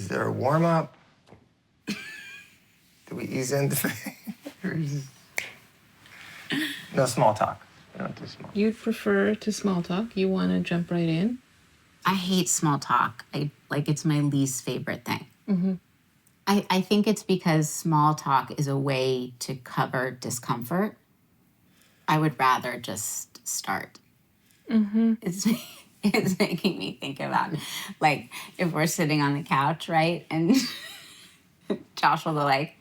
there a warm-up? Do we ease into things? No small talk. We don't do small. You'd prefer to small talk. You want to jump right in. I hate small talk. It's my least favorite thing. Mm-hmm. I think it's because small talk is a way to cover discomfort. I would rather just start. Mm-hmm. It's making me think about, like, if we're sitting on the couch, right? And Josh will go like,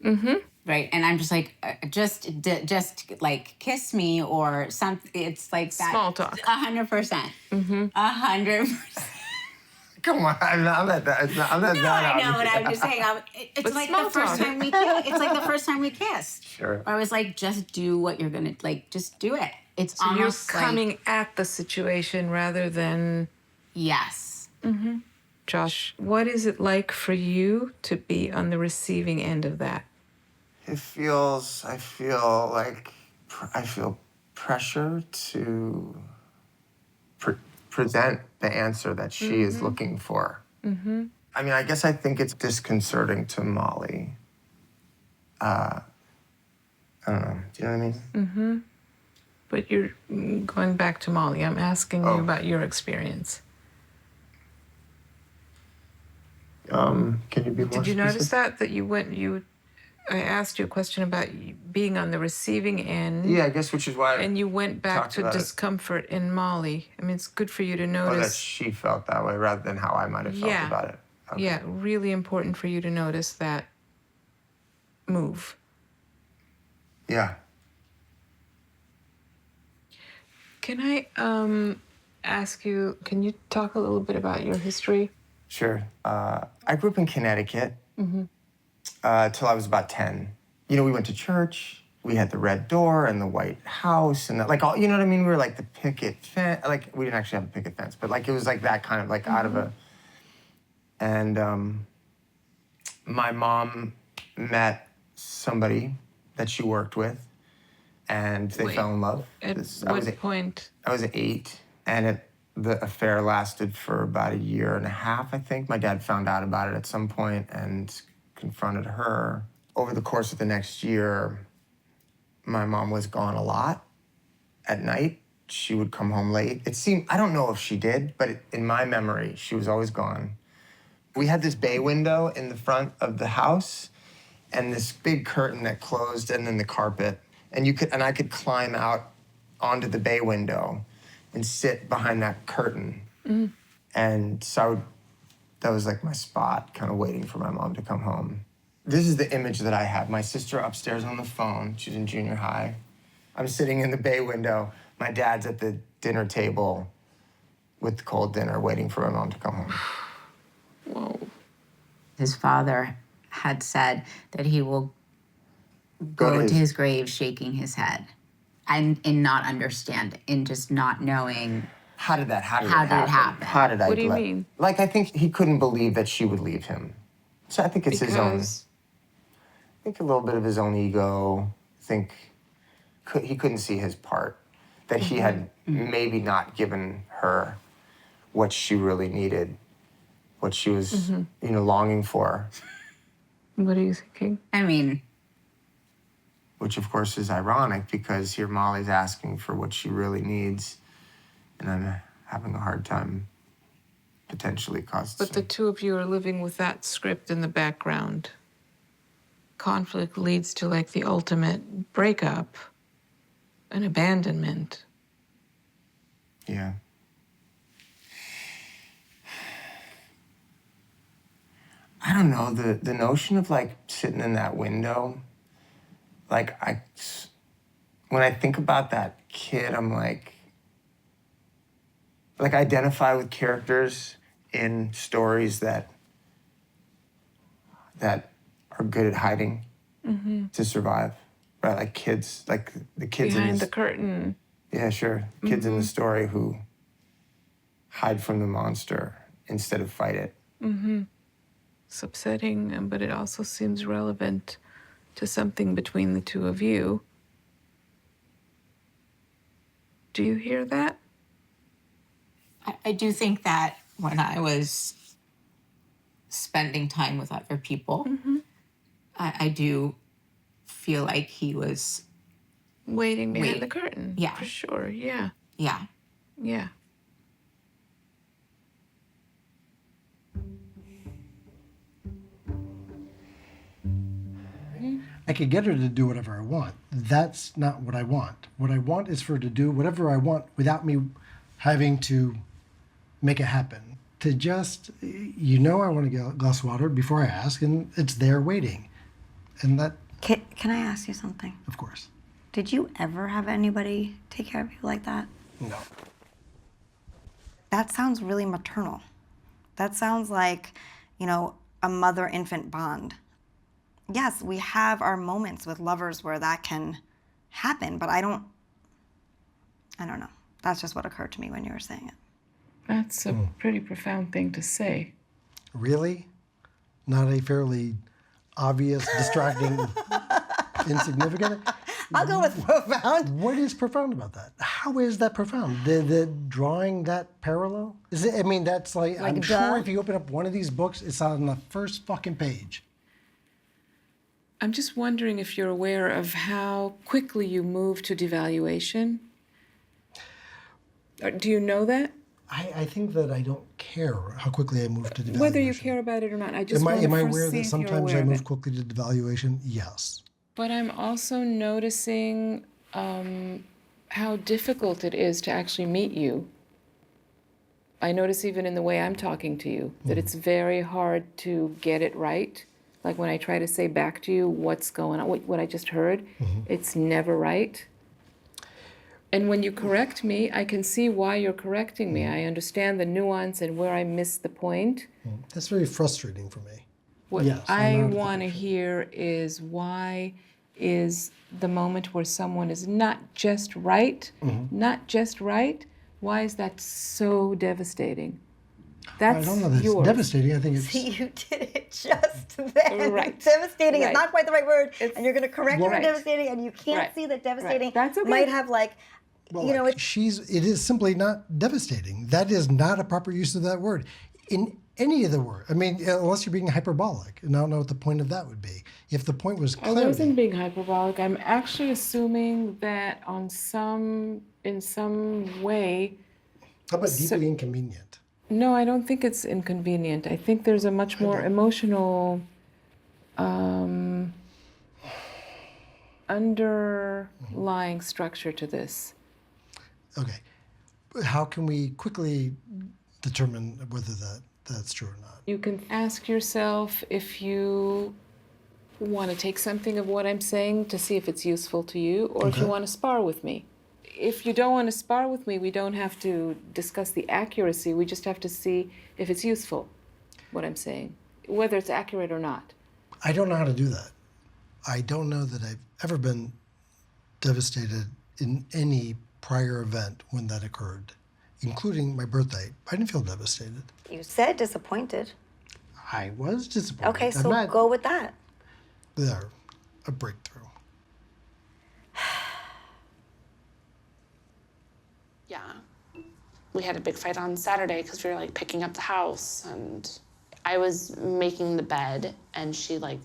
mm-hmm. Right? And I'm just like, just like, kiss me or something. It's like that. Small talk. 100%. Mm-hmm. 100%. Come on, I'm not that. I'm not No, that. I know, but I'm just saying. It's like the first time we. It's like the first time we kissed. Sure. I was like, just do what you're gonna like. Just do it. It's So almost you're coming at the situation rather than. Yes. Mm-hmm. Josh, what is it like for you to be on the receiving end of that? I feel pressure to present the answer that she is looking for. Mm-hmm. I mean, I guess I think it's disconcerting to Molly. I don't know. Do you know what I mean? Mm-hmm. But you're going back to Molly. I'm asking you about your experience. Can you be more Did you specific? notice that I asked you a question about being on the receiving end. Yeah, I guess, which is why. And you went back to discomfort in Molly. I mean, it's good for you to notice. Oh, that she felt that way rather than how I might have felt about it. Okay. Yeah, really important for you to notice that move. Yeah. Can I ask you, can you talk a little bit about your history? Sure. I grew up in Connecticut till I was about 10. You know, we went to church. We had the red door and the white house and like all, you know what I mean? We were like the picket fence. Like, we didn't actually have a picket fence, but like it was like that kind of like out of a. And my mom met somebody that she worked with, and they fell in love. At what point? I was 8, and the affair lasted for about 1.5 years, I think. My dad found out about it at some point and confronted her. Over the course of the next year, my mom was gone a lot at night. She would come home late. It seemed, I don't know if she did, but in my memory, she was always gone. We had this bay window in the front of the house and this big curtain that closed and then the carpet. And I could climb out onto the bay window and sit behind that curtain. Mm. And so that was like my spot, kind of waiting for my mom to come home. This is the image that I have. My sister upstairs on the phone. She's in junior high. I'm sitting in the bay window. My dad's at the dinner table with the cold dinner, waiting for my mom to come home. Whoa. His father had said that he will go to his grave shaking his head and in not understanding, in just not knowing. How did it happen? How did What do you mean? Like, I think he couldn't believe that she would leave him. So I think it's his own. I think a little bit of his own ego. I think he couldn't see his part. That he had maybe not given her what she really needed, what she was, longing for. What are you thinking? I mean, which of course is ironic because here Molly's asking for what she really needs, and I'm having a hard time potentially causing. But the two of you are living with that script in the background. Conflict leads to like the ultimate breakup, an abandonment. Yeah. I don't know, the notion of like sitting in that window, like when I think about that kid, I'm like I identify with characters in stories that are good at hiding to survive, right? Like kids, like the kids behind the curtain. Yeah, sure. Kids in the story who hide from the monster instead of fight it. Mm-hmm. It's upsetting, but it also seems relevant to something between the two of you. Do you hear that? I do think that when I was spending time with other people, I do feel like he was, Waiting behind Wait. the curtain. Yeah. For sure. Yeah. yeah. Yeah. I could get her to do whatever I want. That's not what I want. What I want is for her to do whatever I want without me having to make it happen. To just, I want to get a glass of water before I ask, and it's there waiting. And that, Can I ask you something? of course, Did you ever have anybody take care of you like that? no. That sounds really maternal. That sounds like, a mother-infant bond. Yes, we have our moments with lovers where that can happen, but I don't know. That's just what occurred to me when you were saying it. That's a pretty profound thing to say. Really? Not a fairly obvious, distracting, insignificant? I'll go with profound. What is profound about that? How is that profound? The drawing that parallel? Is it? I mean, that's like I'm duh. sure if you open up one of these books, it's on the first fucking page. I'm just wondering if you're aware of how quickly you move to devaluation. Do you know that? I think that I don't care how quickly I move to devaluation. Whether you care about it or not, I just Am I want to am I first aware see that if you're sometimes aware I of move it. quickly to devaluation? Yes. But I'm also noticing how difficult it is to actually meet you. I notice even in the way I'm talking to you that it's very hard to get it right. Like when I try to say back to you what's going on, what I just heard, it's never right. And when you correct me, I can see why you're correcting me. I understand the nuance and where I missed the point. That's very frustrating for me. What Yes, I know how to want to think of it. hear is why is the moment where someone is not just right, why is that so devastating? That's I don't know that it's yours. devastating. I think it's You did it just then. Right. Devastating Right. is not quite the right word, and you're going to correct me for Right. devastating, and you can't Right. see that devastating Right. That's okay. might have it is simply not devastating. That is not a proper use of that word. In any of the word, I mean, unless you're being hyperbolic, and I don't know what the point of that would be. If the point was I clarity, wasn't being hyperbolic. I'm actually assuming that in some way. how about deeply inconvenient? No, I don't think it's inconvenient. I think there's a much more emotional underlying structure to this. Okay, how can we quickly determine whether that's true or not? You can ask yourself if you want to take something of what I'm saying to see if it's useful to you, or if you Okay. want to spar with me. If you don't want to spar with me, we don't have to discuss the accuracy. We just have to see if it's useful, what I'm saying, whether it's accurate or not. I don't know how to do that. I don't know that I've ever been devastated in any prior event when that occurred, including my birthday. I didn't feel devastated. You said disappointed. I was disappointed. Okay, I'm so not go with that. there. A breakthrough. Yeah. We had a big fight on Saturday because we were like picking up the house, and I was making the bed, and she like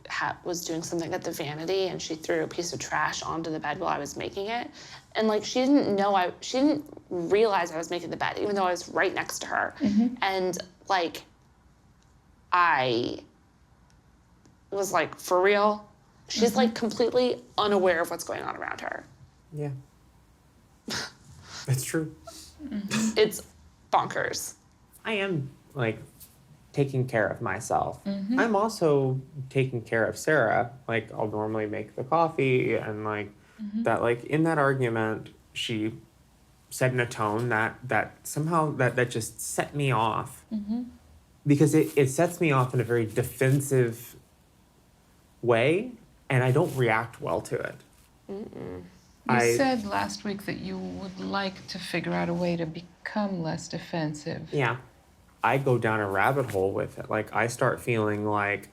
was doing something at the vanity, and she threw a piece of trash onto the bed while I was making it. And like she didn't realize I was making the bed, even though I was right next to her. And like I was like, for real? She's like completely unaware of what's going on around her. Yeah. It's true. It's bonkers. I am like taking care of myself. I'm also taking care of Sarah. Like I'll normally make the coffee and like that like in that argument she said in a tone that somehow that just set me off. Because it sets me off in a very defensive way and I don't react well to it. You said last week that you would like to figure out a way to become less defensive. Yeah. I go down a rabbit hole with it. Like I start feeling like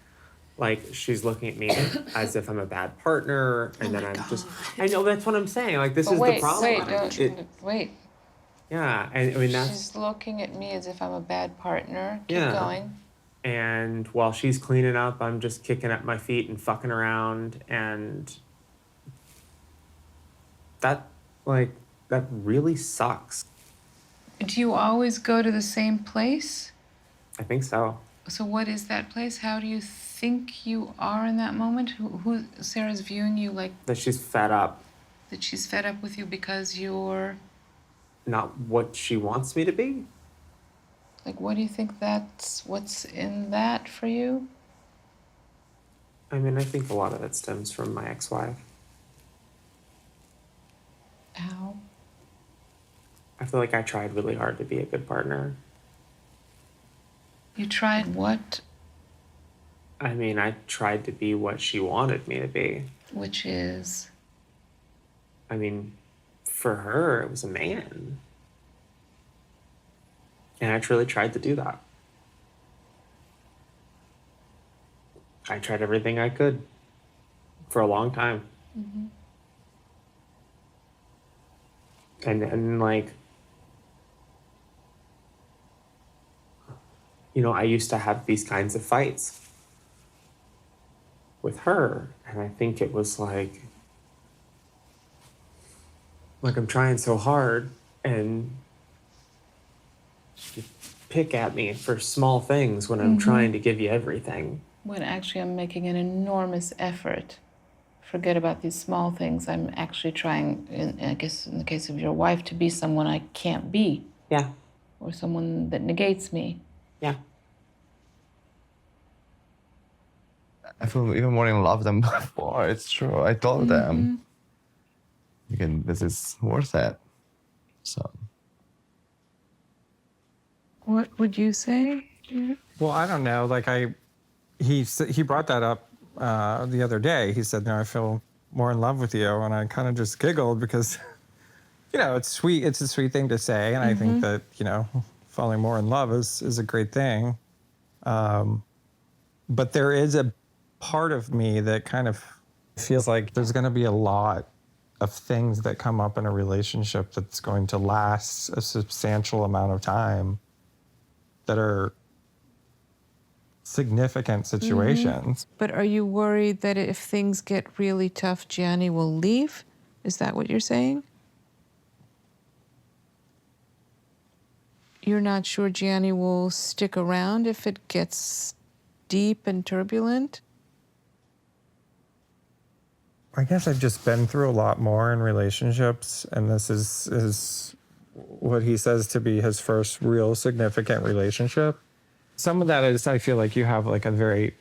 she's looking at me as if I'm a bad partner, and then I know that's what I'm saying. Like this is the problem. Wait. Yeah, and I mean that's She's looking at me as if I'm a bad partner. Keep Yeah. going. and while she's cleaning up, I'm just kicking at my feet and fucking around, and that that really sucks. Do you always go to the same place? I think so. So what is that place? How do you think you are in that moment? Who Sarah's viewing you like That she's fed up, that she's fed up with you because you're not what she wants me to be. like, what do you think that's what's in that for you? I mean, I think a lot of it stems from my ex-wife. How? I feel like I tried really hard to be a good partner. You tried what? I mean, I tried to be what she wanted me to be. Which is I mean, for her, it was a man. And I truly tried to do that. I tried everything I could for a long time. And like, you know, I used to have these kinds of fights with her. And I think it was like I'm trying so hard and you pick at me for small things when I'm trying to give you everything. when actually I'm making an enormous effort. Forget about these small things. I'm actually trying, I guess in the case of your wife, to be someone I can't be Yeah, or someone that negates me. yeah. I feel even more in love than before. It's true. I told them, again, this is worth it. So What would you say? Well, I don't know. Like he brought that up the other day. He said, "No, I feel more in love with you," and I kind of just giggled because, you know, it's sweet. It's a sweet thing to say, and I think that falling more in love is a great thing. But there is a part of me that kind of feels like there's going to be a lot of things that come up in a relationship that's going to last a substantial amount of time that are significant situations. But are you worried that if things get really tough, Gianni will leave? Is that what you're saying? You're not sure Gianni will stick around if it gets deep and turbulent? I guess I've just been through a lot more in relationships, and this is what he says to be his first real significant relationship. Some of that is I feel like you have like a very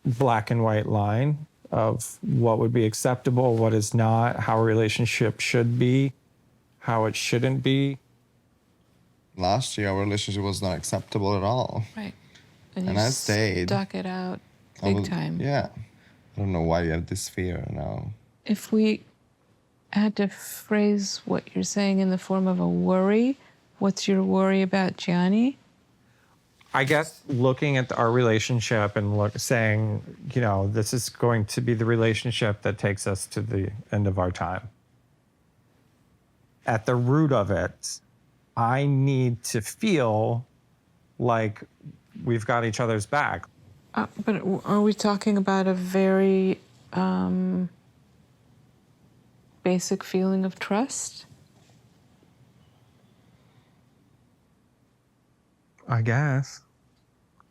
black and white line of what would be acceptable, what is not, how a relationship should be, how it shouldn't be. last year our relationship was not acceptable at all. Right. And you I stayed. stuck it out I big was- time. Yeah. I don't know why you have this fear now. If we had to phrase what you're saying in the form of a worry, what's your worry about Gianni? I guess looking at our relationship and saying, this is going to be the relationship that takes us to the end of our time. At the root of it, I need to feel like we've got each other's back. But are we talking about a very basic feeling of trust? I guess.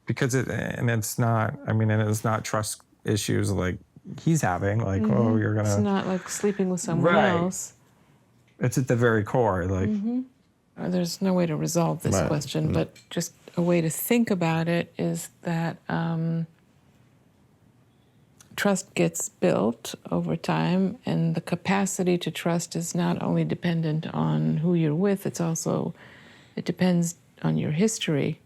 Because it's not trust issues like he's having, like, oh, you're It's gonna. not like sleeping with someone Right. else. It's at the very core, like. There's no way to resolve this Right. question, but just a way to think about it is that trust gets built over time, and the capacity to trust is not only dependent on who you're with, it depends on your history,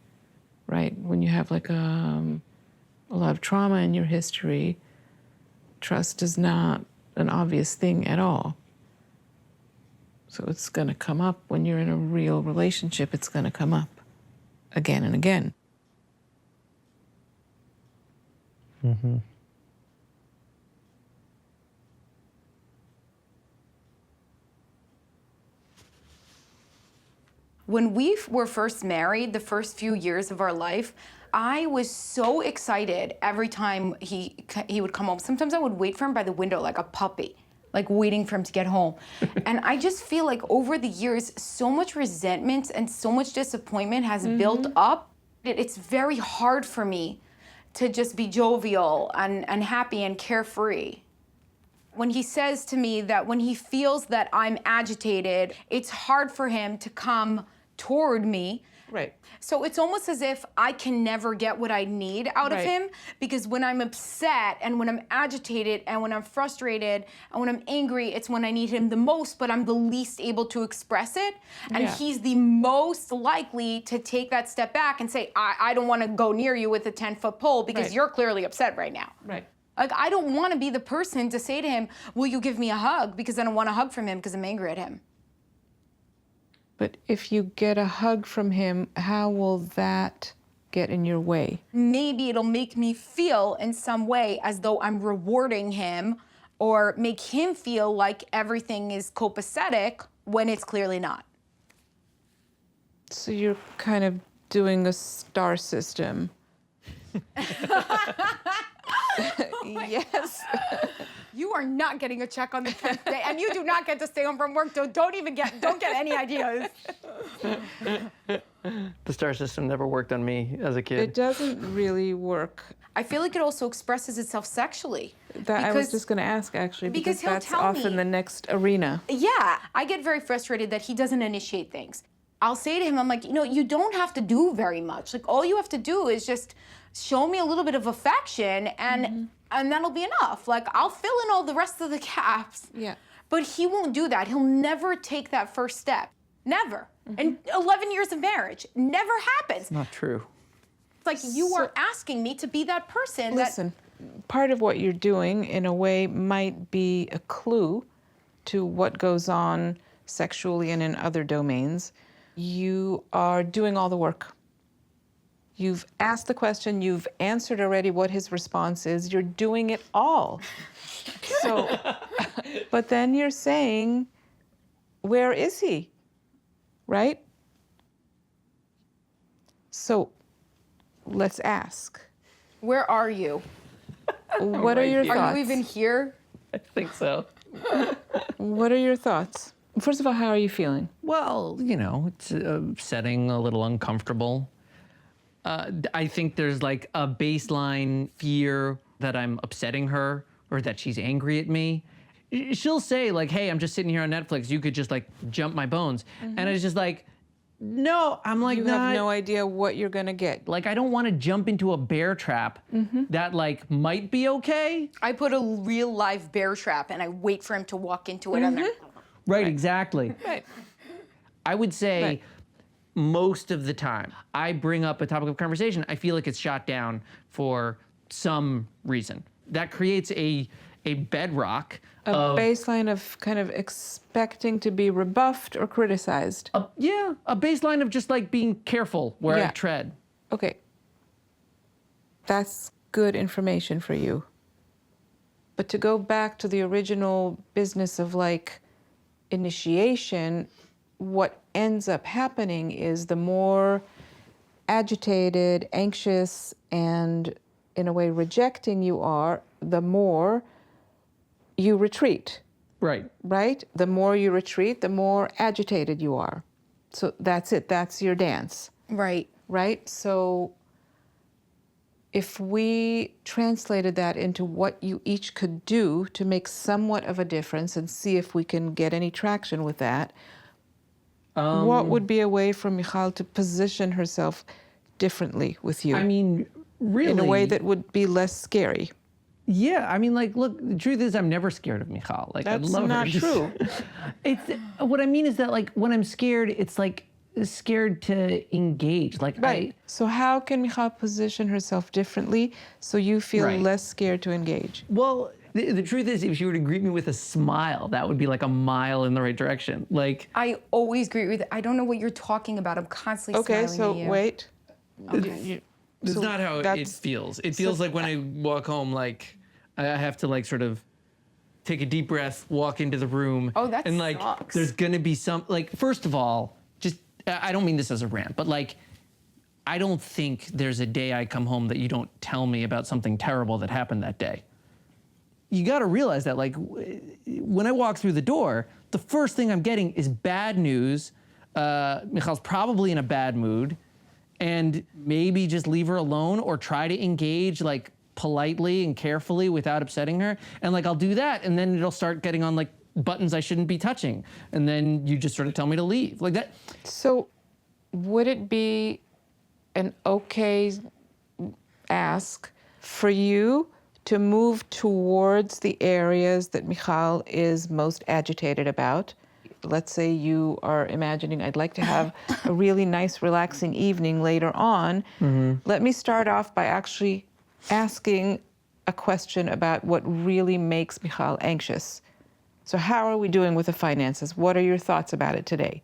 right? When you have like a lot of trauma in your history, trust is not an obvious thing at all. So it's going to come up when you're in a real relationship, it's going to come up again and again. When we were first married, the first few years of our life, I was so excited every time he would come home. Sometimes I would wait for him by the window like a puppy, like waiting for him to get home. And I just feel like over the years, so much resentment and so much disappointment has built up. It's very hard for me to just be jovial and happy and carefree. When he says to me that when he feels that I'm agitated, it's hard for him to come toward me. Right. So it's almost as if I can never get what I need out of Right. him, because when I'm upset and when I'm agitated and when I'm frustrated and when I'm angry, it's when I need him the most, but I'm the least able to express it. And Yeah. he's the most likely to take that step back and say, I don't want to go near you with a 10-foot pole because Right. you're clearly upset right now. Right. Like, I don't want to be the person to say to him, will you give me a hug? Because I don't want a hug from him because I'm angry at him. But if you get a hug from him, how will that get in your way? Maybe it'll make me feel in some way as though I'm rewarding him, or make him feel like everything is copacetic when it's clearly not. So you're kind of doing a star system. Yes. You are not getting a check on the 10th day, and you do not get to stay home from work. Don't get any ideas. The star system never worked on me as a kid. It doesn't really work. I feel like it also expresses itself sexually. That I was just going to ask, actually, because because he'll that's tell often me. the next arena. Yeah, I get very frustrated that he doesn't initiate things. I'll say to him, I'm like, you don't have to do very much. Like, all you have to do is just show me a little bit of affection, and that'll be enough. Like, I'll fill in all the rest of the gaps. Yeah. But he won't do that. He'll never take that first step. Never. In 11 years of marriage, never happens. Not true. It's like you are asking me to be that person. Listen, part of what you're doing, in a way, might be a clue to what goes on sexually and in other domains. You are doing all the work. You've asked the question, you've answered already what his response is, you're doing it all. So, but then you're saying, where is he? Right? So, let's ask. Where are you? What are your thoughts? Are you even here? I think so. What are your thoughts? First of all, how are you feeling? Well, it's upsetting, a little uncomfortable. I think there's like a baseline fear that I'm upsetting her or that she's angry at me. She'll say like, hey, I'm just sitting here on Netflix. You could just like jump my bones. And it's just like, no, I'm like, You have no idea what you're gonna get. Like, I don't want to jump into a bear trap that like might be okay. I put a real live bear trap and I wait for him to walk into it. And then, Right, exactly. Right. I would say Right. most of the time I bring up a topic of conversation, I feel like it's shot down for some reason. That creates a bedrock A of baseline of kind of expecting to be rebuffed or criticized. a baseline of just like being careful where I Yeah. tread. Okay. That's good information for you. But to go back to the original business of like initiation, what ends up happening is the more agitated, anxious, and in a way rejecting you are, the more you retreat, Right. right? The more you retreat, the more agitated you are. So that's it. That's your dance. right. Right? So if we translated that into what you each could do to make somewhat of a difference and see if we can get any traction with that, what would be a way for Michal to position herself differently with you? I mean, really. in a way that would be less scary. Yeah, I mean, like, look, the truth is, I'm never scared of Michal. Like, That's I love not her. true. It's what I mean is that, like, when I'm scared, it's like scared to engage. Like, Right. So how can Michal position herself differently so you feel Right. less scared to engage? Well, the truth is, if she were to greet me with a smile, that would be like a mile in the right direction. Like, I always agree with. I don't know what you're talking about. I'm constantly Okay, smiling so at you. wait. That's So not how it that's- feels. It feels like when I walk home, like I have to like sort of take a deep breath, walk into the room. Oh, that and like sucks. there's gonna be some like first of all, just I don't mean this as a rant, but like, I don't think there's a day I come home that you don't tell me about something terrible that happened that day. You got to realize that, like, when I walk through the door, the first thing I'm getting is bad news. Michal's probably in a bad mood, and maybe just leave her alone or try to engage like politely and carefully without upsetting her. And like, I'll do that, and then it'll start getting on like buttons I shouldn't be touching. And then you just sort of tell me to leave like that. So would it be an okay ask for you to move towards the areas that Michal is most agitated about? Let's say you are imagining, I'd like to have a really nice, relaxing evening later on. Let me start off by actually asking a question about what really makes Michal anxious. So how are we doing with the finances? What are your thoughts about it today?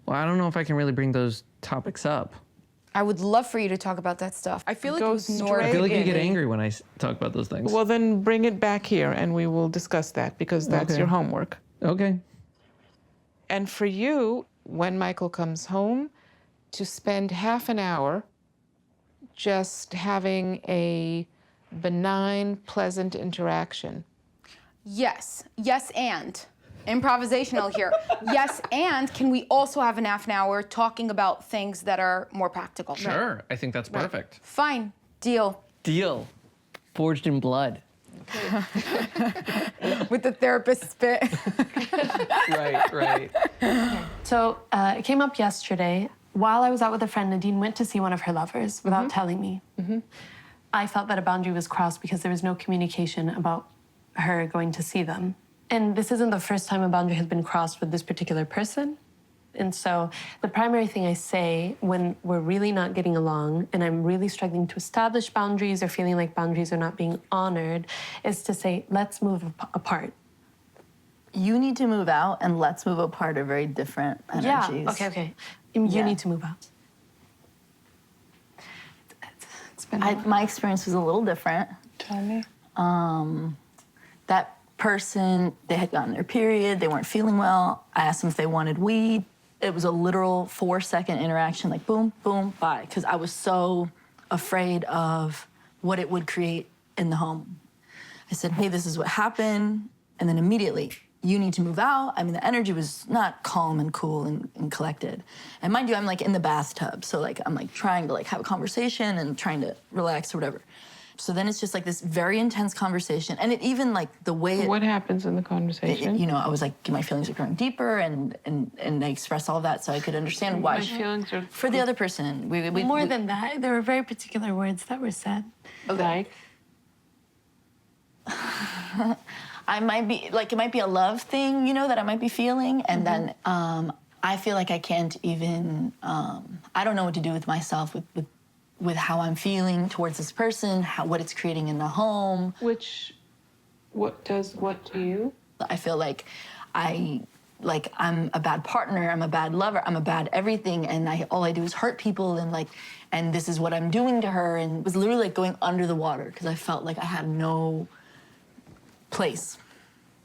Well, I don't know if I can really bring those topics up. I would love for you to talk about that stuff. I feel like Go you ignored straight I feel like you in. get angry when I talk about those things. Well, then bring it back here and we will discuss that because that's Okay. your homework. Okay. And for you, when Michael comes home, to spend half an hour just having a benign, pleasant interaction. Yes, and improvisational here. Yes, and can we also have an half an hour talking about things that are more practical? Sure. I think that's perfect. Fine, deal. Deal. Forged in blood. With the therapist spit. Right. So it came up yesterday. While I was out with a friend, Nadine went to see one of her lovers without telling me. I felt that a boundary was crossed because there was no communication about her going to see them. And this isn't the first time a boundary has been crossed with this particular person. And so the primary thing I say when we're really not getting along and I'm really struggling to establish boundaries or feeling like boundaries are not being honored is to say, let's move apart. You need to move out and let's move apart are very different energies. Yeah, okay. You need to move out. It's been my experience was a little different. Tell me. That person, they had gotten their period, they weren't feeling well. I asked them if they wanted weed. It was a literal 4-second interaction, like boom, boom, bye. Because I was so afraid of what it would create in the home. I said, hey, this is what happened. And then immediately, you need to move out. I mean, the energy was not calm and cool and collected. And mind you, I'm like in the bathtub. So like, I'm like trying to like have a conversation and trying to relax or whatever. So then it's just like this very intense conversation. And it even like the way What happens in the conversation? I was like, my feelings are growing deeper and I expressed all that so I could understand why. My feelings are For the other person. More than that, there were very particular words that were said. like. I might be, like, it might be a love thing, that I might be feeling. And then I feel like I can't even, I don't know what to do with myself with how I'm feeling towards this person, what it's creating in the home. What does what to you? I feel like I'm a bad partner, I'm a bad lover, I'm a bad everything, and all I do is hurt people, and this is what I'm doing to her, and it was literally like going under the water because I felt like I had no place.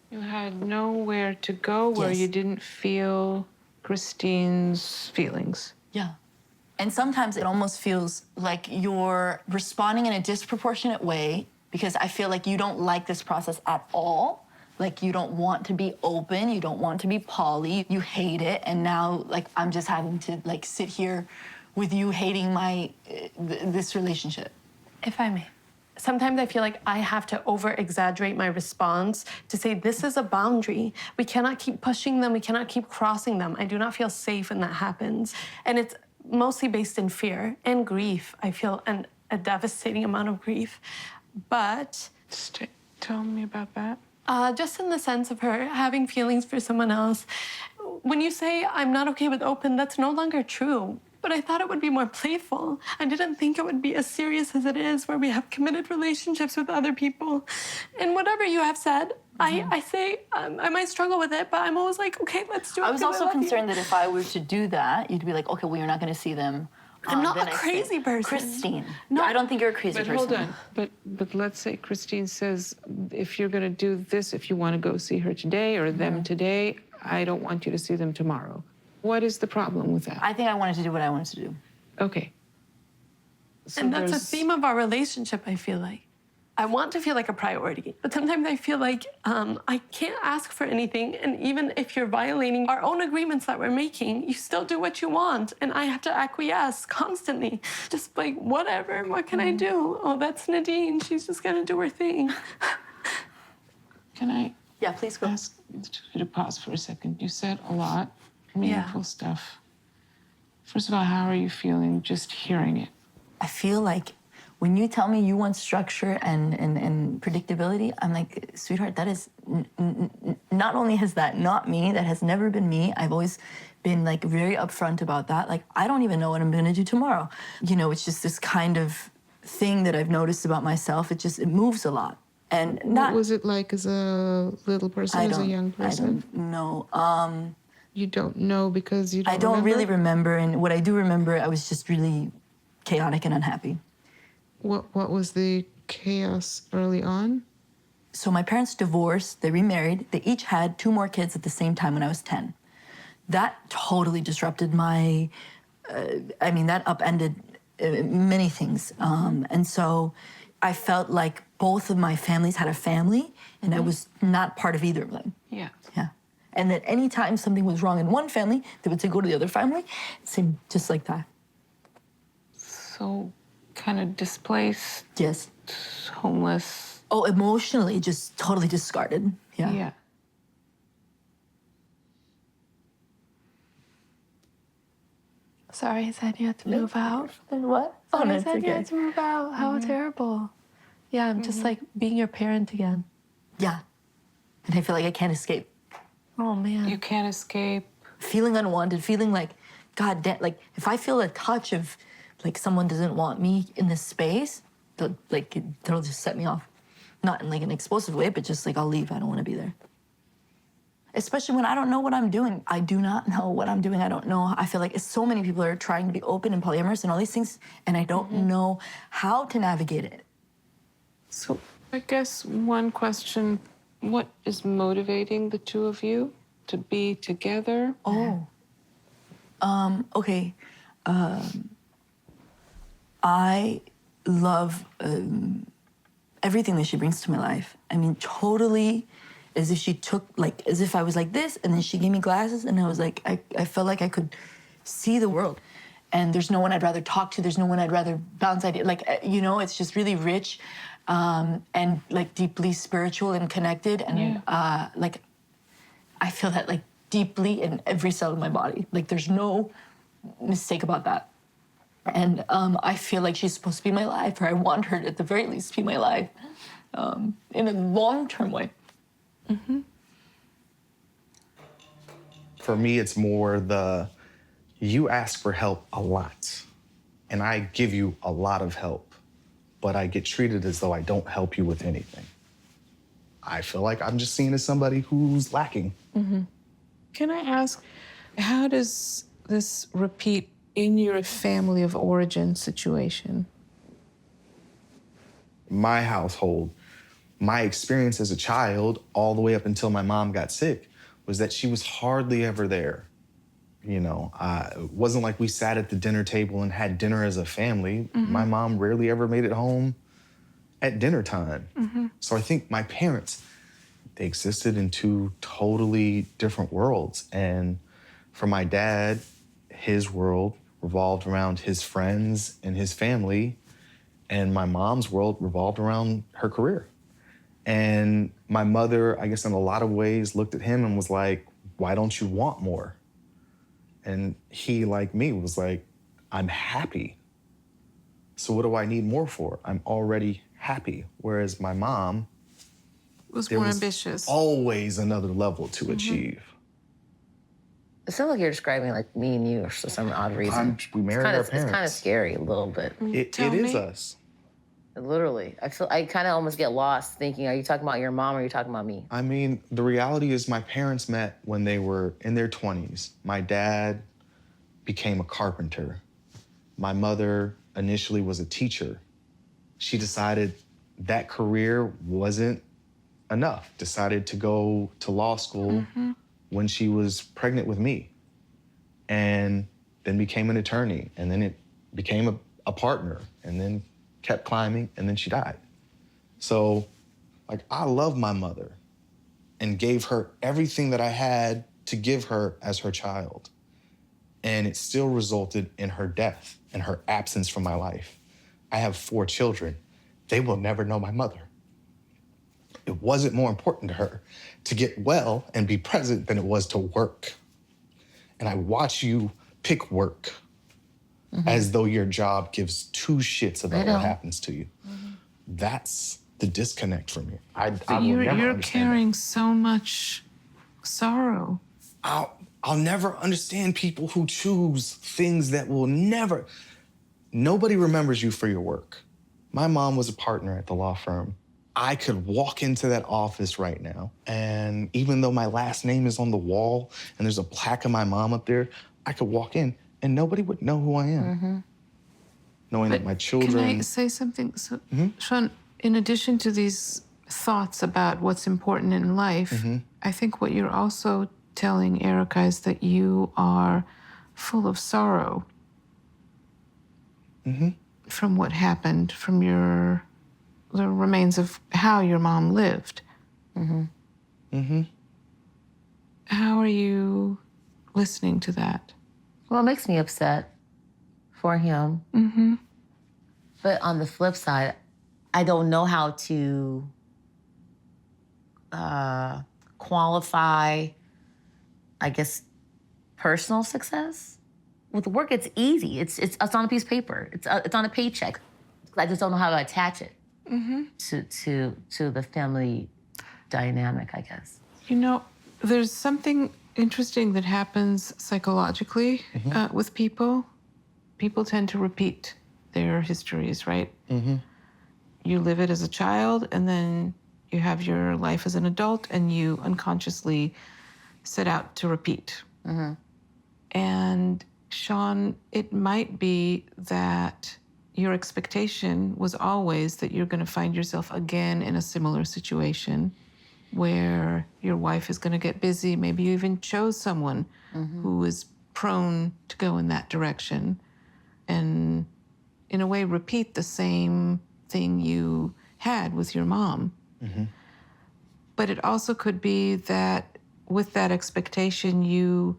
You had nowhere to go where Yes. you didn't feel Christine's feelings. Yeah. And sometimes it almost feels like you're responding in a disproportionate way because I feel like you don't like this process at all. Like you don't want to be open, you don't want to be poly, you hate it, and now like I'm just having to like sit here with you hating this relationship. If I may. Sometimes I feel like I have to over-exaggerate my response to say, this is a boundary. We cannot keep pushing them. We cannot keep crossing them. I do not feel safe when that happens. And it's mostly based in fear and grief. I feel a devastating amount of grief. But Tell me about that. just in the sense of her having feelings for someone else. When you say, I'm not okay with open, that's no longer true. But I thought it would be more playful. I didn't think it would be as serious as it is, where we have committed relationships with other people. And whatever you have said, I say I might struggle with it, but I'm always like, okay, let's do it. I was 'cause also love you. concerned that if I were to do that, you'd be like, okay, well, you're not going to see them. I'm not the a next crazy day. person. Christine. No, I don't think you're a crazy But person. hold on. But let's say Christine says, if you're going to do this, if you want to go see her today or them today, I don't want you to see them tomorrow. What is the problem with that? I think I wanted to do what I wanted to do. Okay. So And that's a there's- theme of our relationship, I feel like. I want to feel like a priority, but sometimes I feel like I can't ask for anything. And even if you're violating our own agreements that we're making, you still do what you want. And I have to acquiesce constantly. Just like, whatever, what can I do? Oh, that's Nadine. She's just gonna do her thing. Can I Yeah, please go. ask you to pause for a second? You said a lot, meaningful stuff. First of all, how are you feeling just hearing it? I feel like when you tell me you want structure and predictability, I'm like, sweetheart, that is, not only has that not me, that has never been me. I've always been like very upfront about that. Like, I don't even know what I'm gonna do tomorrow. You know, it's just this kind of thing that I've noticed about myself. It moves a lot. And not, What was it like as a little person, as a young person? I don't know. You don't know because you don't I don't remember? really remember. And what I do remember, I was just really chaotic and unhappy. What was the chaos early on? So my parents divorced, they remarried, they each had 2 more kids at the same time when I was 10. That totally disrupted my, that upended many things. And so I felt like both of my families had a family, and I was not part of either of them. Yeah. Yeah. And that anytime something was wrong in one family, they would say, go to the other family. It seemed just like that. So kind of displaced, Yes. homeless. Oh, emotionally, just totally discarded. Yeah. Yeah. Sorry, I said you had to move out. What? Oh, Sorry, no, I it's said you okay. had to move out. How terrible. Yeah, I'm just like being your parent again. Yeah. And I feel like I can't escape. Oh, man. You can't escape. Feeling unwanted, feeling like, God damn, like if I feel a touch of like someone doesn't want me in this space, that'll just set me off. Not in like an explosive way, but just like I'll leave. I don't want to be there. Especially when I don't know what I'm doing. I do not know what I'm doing. I don't know. I feel like so many people are trying to be open and polyamorous and all these things, and I don't know how to navigate it. So I guess one question, what is motivating the two of you to be together? Okay. I love everything that she brings to my life. I mean, totally as if she took, like, as if I was like this, and then she gave me glasses, and I was like, I felt like I could see the world. And there's no one I'd rather talk to. There's no one I'd rather bounce ideas. Like, you know, it's just really rich and, like, deeply spiritual and connected. And, like, I feel that, like, deeply in every cell of my body. Like, there's no mistake about that. And I feel like she's supposed to be my life, or I want her to, at the very least, be my life in a long-term way. Mm-hmm. For me, it's more you ask for help a lot, and I give you a lot of help, but I get treated as though I don't help you with anything. I feel like I'm just seen as somebody who's lacking. Mm-hmm. Can I ask, how does this repeat in your family of origin situation? My household, my experience as a child, all the way up until my mom got sick, was that she was hardly ever there. You know, it wasn't like we sat at the dinner table and had dinner as a family. Mm-hmm. My mom rarely ever made it home at dinner time. Mm-hmm. So I think my parents, they existed in 2 totally different worlds. And for my dad, his world revolved around his friends and his family, and my mom's world revolved around her career. And my mother, I guess in a lot of ways, looked at him and was like, why don't you want more? And he, like me, was like, I'm happy. So what do I need more for? I'm already happy. Whereas my mom Was there more was ambitious. always another level to achieve. It sounds like you're describing like me and you for some odd reason. We married our parents. It's kind of scary a little bit. It is us. Literally. I kind of almost get lost thinking, are you talking about your mom or are you talking about me? I mean, the reality is my parents met when they were in their 20s. My dad became a carpenter. My mother initially was a teacher. She decided that career wasn't enough, decided to go to law school when she was pregnant with me. and then became an attorney, and then it became a partner, and then kept climbing, and then she died. So, like, I love my mother and gave her everything that I had to give her as her child. And it still resulted in her death and her absence from my life. I have 4 children. They will never know my mother. It wasn't more important to her to get well and be present than it was to work. And I watch you pick work as though your job gives 2 shits about what happens to you. That's the disconnect for me. I will never You're understand carrying so much sorrow. I'll never understand people who choose things that will never. Nobody remembers you for your work. My mom was a partner at the law firm. I could walk into that office right now, and even though my last name is on the wall and there's a plaque of my mom up there, I could walk in and nobody would know who I am. Knowing that my children. Can I say something? So, Sean, in addition to these thoughts about what's important in life, I think what you're also telling Erica is that you are full of sorrow from what happened, from the remains of how your mom lived. How are you listening to that? Well, it makes me upset for him. But on the flip side, I don't know how to qualify, I guess, personal success. With work, it's easy. It's on a piece of paper. It's on a paycheck. I just don't know how to attach it to the family dynamic, I guess. You know, there's something interesting that happens psychologically with people. People tend to repeat their histories, right? You live it as a child, and then you have your life as an adult, and you unconsciously set out to repeat. And Sean, it might be that your expectation was always that you're going to find yourself again in a similar situation where your wife is going to get busy. Maybe you even chose someone who is prone to go in that direction and, in a way, repeat the same thing you had with your mom. But it also could be that with that expectation, you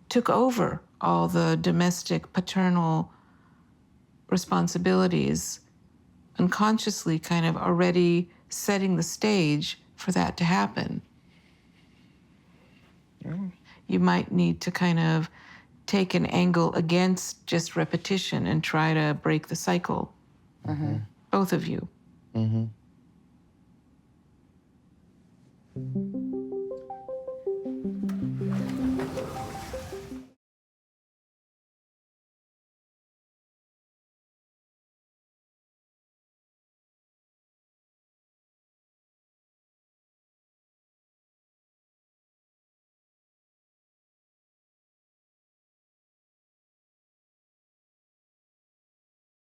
took over all the domestic, paternal responsibilities, unconsciously kind of already setting the stage for that to happen. You might need to kind of take an angle against just repetition and try to break the cycle. Both of you.